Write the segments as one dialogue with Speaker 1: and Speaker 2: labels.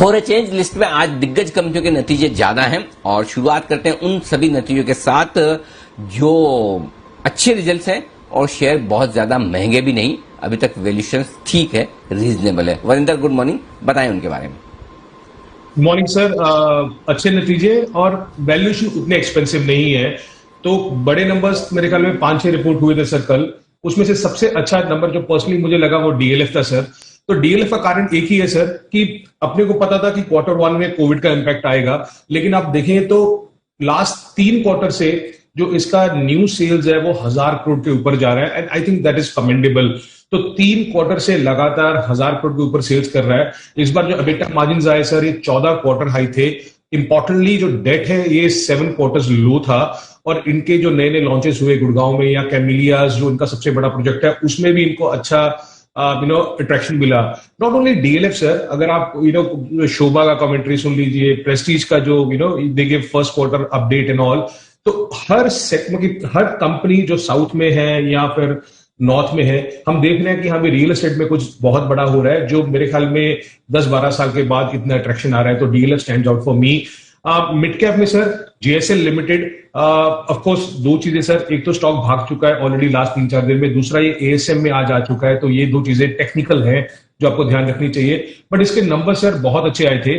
Speaker 1: For a change list में आज दिग्गज कंपनियों के नतीजे ज्यादा हैं और शुरुआत करते हैं उन सभी नतीजों के साथ जो अच्छे रिजल्ट्स हैं और शेयर बहुत ज्यादा महंगे भी नहीं, अभी तक वैल्यूएशन ठीक है, रीजनेबल है। वरिंदर, गुड मॉर्निंग, बताएं उनके बारे में।
Speaker 2: Morning sir. अच्छे नतीजे और वैल्यूएशन उतने एक्सपेंसिव नहीं है, तो बड़े नंबर्स मेरे ख्याल में 5-6 रिपोर्ट हुए थे सर कल। उसमें से सबसे अच्छा नंबर जो पर्सनली मुझे लगा वो डीएलएफ था सर। तो डीएलएफ का कारण एक ही है सर कि अपने को पता था कि Q1 में कोविड का इंपैक्ट आएगा, लेकिन आप देखें तो लास्ट 3 क्वार्टर से जो इसका न्यू सेल्स है वो 1000 करोड़ के ऊपर जा रहा है and I think that is commendable. तो 3 क्वार्टर से लगातार 1000 करोड़ के ऊपर सेल्स कर रहा है। इस बार जो एबिटा मार्जिन आए सर, ये 14 क्वार्टर हाई थे। इंपॉर्टेंटली जो डेट है ये 7 क्वार्टर्स लो था और इनके जो नए नए लॉन्चेस हुए गुड़गांव में या कैमिलियाज जो इनका सबसे बड़ा प्रोजेक्ट है उसमें भी इनको अच्छा अट्रैक्शन मिला। नॉट ओनली डीएलएफ सर, अगर आप शोभा का कमेंट्री सुन लीजिए, प्रेस्टीज का जो they give first quarter update and all, तो हर कंपनी जो साउथ में है या फिर नॉर्थ में है, हम देख रहे हैं कि हमें रियल एस्टेट में कुछ बहुत बड़ा हो रहा है जो मेरे ख्याल में 10-12 साल के बाद इतना अट्रैक्शन आ रहा है। तो DLF stand out for me. Mid cap में sir JSL limited, of course 2 चीजें सर, एक तो स्टॉक भाग चुका है ऑलरेडी लास्ट 3-4 दिन में, दूसरा ये एएसएम में आज आ चुका है, तो ये 2 चीजें टेक्निकल हैं जो आपको ध्यान रखनी चाहिए। बट इसके नंबर सर बहुत अच्छे आए थे।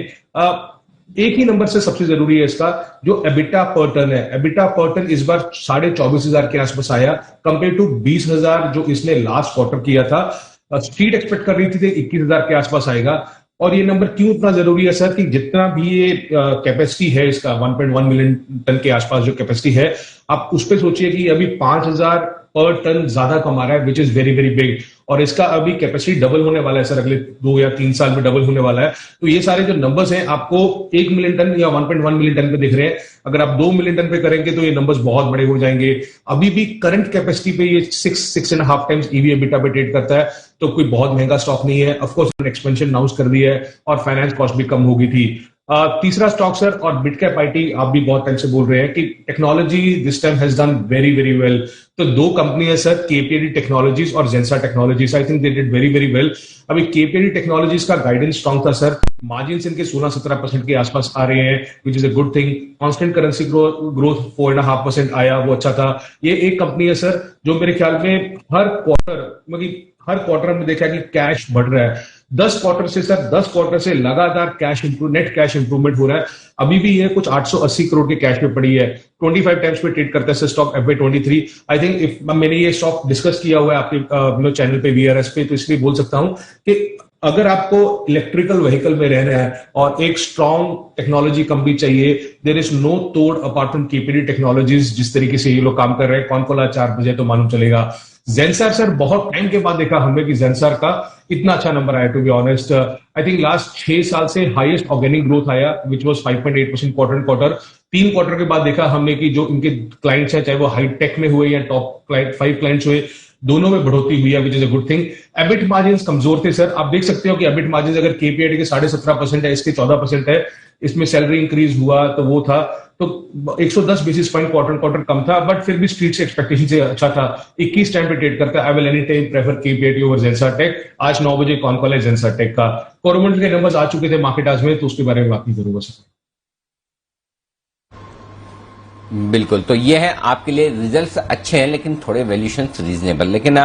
Speaker 2: एक ही नंबर से सबसे जरूरी है इसका जो एबिटा पर टन है। एबिटा पर टन इस बार 24,500 के आसपास आया कंपेयर टू 20,000 जो इसने लास्ट क्वार्टर किया था। स्ट्रीट एक्सपेक्ट कर रही थी 21,000 के आसपास आएगा। और ये नंबर क्यों इतना जरूरी है सर कि जितना भी ये कैपेसिटी है इसका 1.1 मिलियन टन के आसपास जो कैपेसिटी है, आप उस पर सोचिए कि अभी 5,000 पर टन ज्यादा कमा रहा है, which is very very big. और इसका अभी कैपेसिटी डबल होने वाला है सर, अगले 2 या 3 साल में डबल होने वाला है। तो ये सारे जो नंबर्स हैं आपको 1 मिलियन टन या 1.1 मिलियन टन पे दिख रहे हैं, अगर आप 2 मिलियन टन पे करेंगे तो ये नंबर्स बहुत बड़े हो जाएंगे। अभी भी करंट कैपेसिटी पे ये 6.5 टाइम्स ईवी एबिटा पे ट्रेड करता है, तो कोई बहुत महंगा स्टॉक नहीं है। ऑफकोर्स एक्सपेंशन अनाउंस कर दिया है और फाइनेंस कॉस्ट भी कम होगी थी। तीसरा स्टॉक सर, और मिड कैप आईटी आप भी बहुत टाइम से बोल रहे हैं कि technology this time has done very very well. तो 2 कंपनी है सर, केपीएडी टेक्नोलॉजीज और Zensar technologies. I think they did very very well. अभी केपीएडी टेक्नोलॉजीज का गाइडेंस स्ट्रॉन्ग था सर, मार्जिन इनके 16-17% के आसपास आ रहे हैं, which is a good thing. Constant currency growth 4.5% आया, वो अच्छा था। ये एक कंपनी है सर जो मेरे ख्याल में हर क्वार्टर में देखा कि कैश बढ़ रहा है। 10 क्वार्टर से लगातार नेट कैश इंप्रूवमेंट हो रहा है। अभी भी ये कुछ 880 करोड़ के कैश में पड़ी है। 25 टाइम्स पे ट्रेड करता है स्टॉक FY23। आई थिंक मैंने ये स्टॉक डिस्कस किया हुआ है आपके चैनल पे VRS पे, तो इसलिए बोल सकता हूं कि अगर आपको इलेक्ट्रिकल व्हीकल में रहना है और एक स्ट्रॉन्ग टेक्नोलॉजी कंपनी चाहिए, देयर इज नो तोड़ अपार्ट फ्रॉम केपीडी टेक्नोलॉजीज। जिस तरीके से ये लोग काम कर रहे हैं, कौन खोला 4 बजे तो मालूम चलेगा। जेंसार सर, बहुत टाइम के बाद देखा हमने कि जेंसार का इतना अच्छा नंबर आया। To be honest, I think last 6 साल से हाईएस्ट ऑर्गेनिक ग्रोथ आया, विच वाज 5.8% क्वार्टर। 3 क्वार्टर के बाद देखा हमने कि जो इनके क्लाइंट्स हैं, चाहे वो हाई टेक में हुए या टॉप 5 क्लाइंट्स हुए, दोनों में बढ़ोतरी हुई है, which is a good thing. A bit margin कमजोर थे सर, आप देख सकते हो कि एबिट मार्जिन अगर केपीआईटी के 17.5% है, इसके 14% है। इसमें सैलरी इंक्रीज हुआ तो वो था, तो 110 बेसिस पॉइंट क्वार्टर कम था, बट फिर भी स्ट्रीट से एक्सपेक्टेशन से अच्छा था। 21 टाइम पे ट्रेड करता है। I will any time prefer KPIT over Zensar tech. आज 9 बजे कौन कॉल है जेंसा टेक का। कोरोमंडल के नंबर्स आ चुके थे मार्केट आज में, तो उसके बारे में बात नहीं करूंगा सर।
Speaker 1: बिल्कुल, तो ये है आपके लिए रिजल्ट्स अच्छे हैं लेकिन थोड़े वैल्यूएशंस रीजनेबल। लेकिन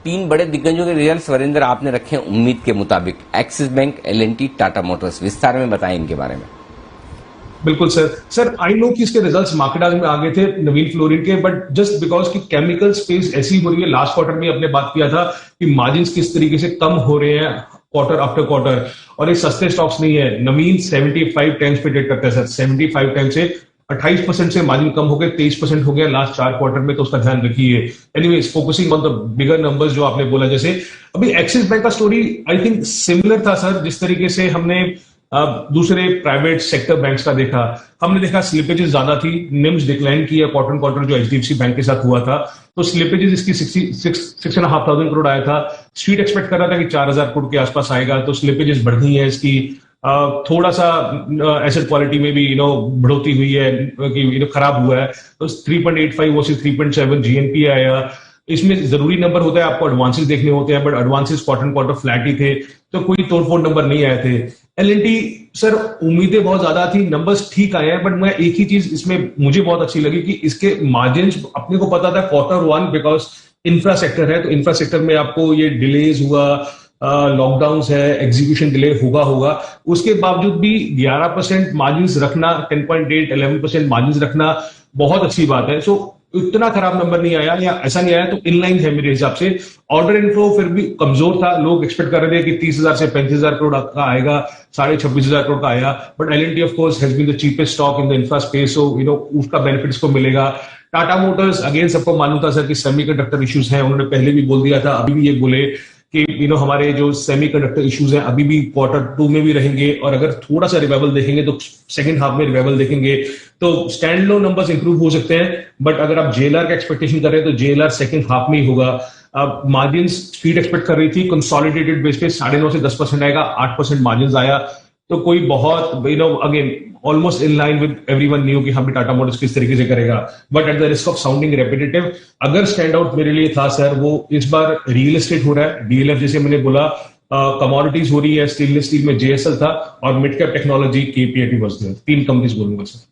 Speaker 1: 3 बड़े दिग्गजों के रिजल्ट्स वरिंदर आपने रखे हैं उम्मीद के मुताबिक, axis bank, L&T, Tata Motors. विस्तार में बताएं इनके बारे में।
Speaker 2: बिल्कुल सर, आई नो कि इसके रिजल्ट्स मार्केट आज में आ गए थे नवीन फ्लोरिन के, बट जस्ट बिकॉज की केमिकल स्पेस ऐसी हो रही है। लास्ट क्वार्टर में अपने बात किया था कि मार्जिन किस तरीके से कम हो रहे हैं क्वार्टर आफ्टर क्वार्टर, और ये सस्ते स्टॉक्स नहीं है। नवीन 75 टाइम्स पे ट्रेड करता है सर, 75 टाइम्स से 28% से मार्जिन कम हो गए, 23% हो गया लास्ट 4 क्वार्टर में, तो उसका ध्यान रखिए। Anyways, focusing on the bigger numbers जो आपने बोला, जैसे अभी एक्सिस बैंक का स्टोरी आई थिंक सिमिलर था सर, जिस तरीके से हमने दूसरे प्राइवेट सेक्टर बैंक्स का देखा। हमने देखा स्लिपेजेस ज्यादा थी, निम्स डिक्लाइन किया क्वार्टर जो एचडीएफसी बैंक के साथ हुआ था, तो स्लिपेजेस इसकी 6,500 करोड़ आया था। स्ट्रीट एक्सपेक्ट कर रहा था कि 4,000 करोड़ के आसपास आएगा, तो स्लिपेजेस बढ़ गई है इसकी। थोड़ा सा एसेट क्वालिटी में भी बढ़ोतरी हुई है कि खराब हुआ है, तो 3.85 वर्सेस 3.7 जीएनपी आया। इसमें जरूरी नंबर होता है, आपको एडवांसेस देखने होते हैं, बट एडवांसेस क्वार्टर फ्लैट ही थे, तो कोई तोड़फोड़ नंबर नहीं आए थे। एल&टी सर उम्मीदें बहुत ज्यादा थी, नंबर्स ठीक आए हैं, बट मैं एक ही चीज इसमें मुझे बहुत अच्छी लगी कि इसके मार्जिन अपने को पता था Q1 बिकॉज इंफ्रा सेक्टर है, तो इंफ्रा सेक्टर में आपको ये डिलेज हुआ, लॉकडाउन है, एग्जीक्यूशन डिले होगा, उसके बावजूद भी 11% मार्जिन रखना, 10.8 11% मार्जिन रखना बहुत अच्छी बात है। सो इतना खराब नंबर नहीं आया, या ऐसा नहीं आया तो इनलाइन है मेरे हिसाब से। ऑर्डर इनफ्लो फिर भी कमजोर था, लोग एक्सपेक्ट कर रहे थे कि 30,000 से 35,000 करोड़ का आएगा, 26,500 करोड़ का आया, but L&T of course has been the cheapest stock in the infra space, so उसका बेनिफिट्स को मिलेगा। टाटा मोटर्स अगेन सबको मालूम था सर कि सेमीकंडक्टर इश्यूज हैं, उन्होंने पहले भी बोल दिया था, अभी भी ये बोले कि हमारे जो सेमीकंडक्टर इश्यूज हैं अभी भी Q2 में भी रहेंगे, और अगर थोड़ा सा रिवाइवल देखेंगे तो सेकंड हाफ में रिवाइवल देखेंगे, तो स्टैंड लो नंबर्स इंप्रूव हो सकते हैं। बट अगर आप जेएलआर का एक्सपेक्टेशन कर रहे हैं तो जेएलआर सेकंड हाफ में ही होगा। अब मार्जिन स्ट्रीट एक्सपेक्ट कर रही थी कंसोलिडेटेड बेस पे 9.5 से 10% आएगा, 8% मार्जिन आया, तो कोई बहुत again almost in line with everyone new कि हम टाटा मोटर्स किस तरीके से करेगा, but at the risk of sounding repetitive, अगर स्टैंड आउट मेरे लिए था सर वो इस बार रियल एस्टेट हो रहा है, डीएलएफ जैसे मैंने बोला, कमोडिटीज हो रही है, स्टेनलेस स्टील में जेएसएल था, और mid cap technology KPIT was there. 3 companies बोलूंगा सर।